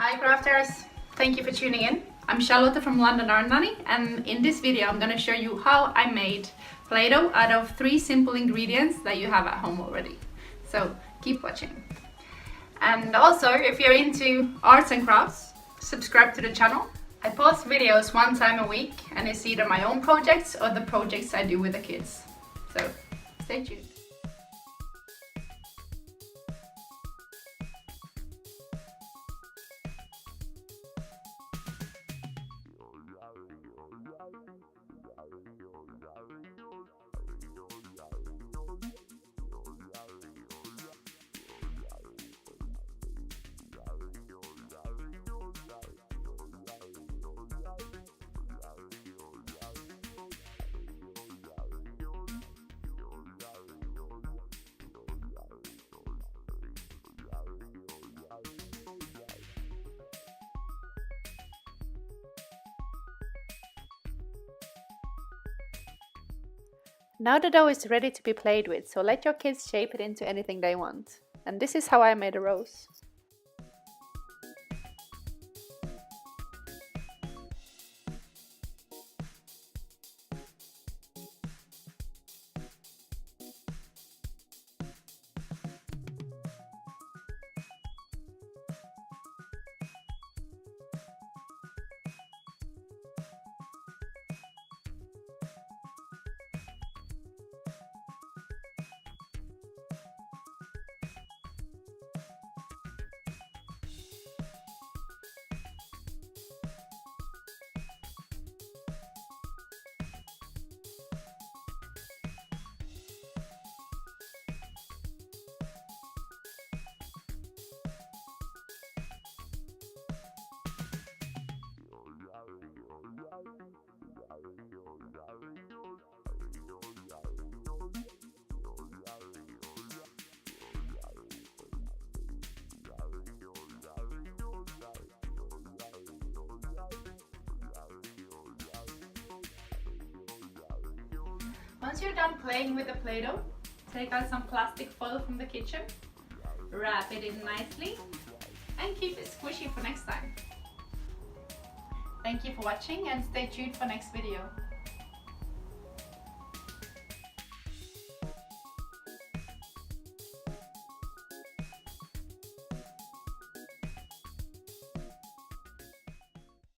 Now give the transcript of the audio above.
Hi crafters! Thank you for tuning in. I'm Charlotta from London Art Nanny, and in this video I'm going to show you how I made Play-Doh out of 3 simple ingredients that you have at home already. So keep watching. And also, if you're into arts and crafts, subscribe to the channel. I post videos 1 time a week, and it's either my own projects or the projects I do with the kids. So stay tuned. Now the dough is ready to be played with, so let your kids shape it into anything they want. And this is how I made a rose. Once you're done playing with the Play-Doh, take out some plastic foil from the kitchen, wrap it in nicely, and keep it squishy for next time. Thank you for watching and stay tuned for next video.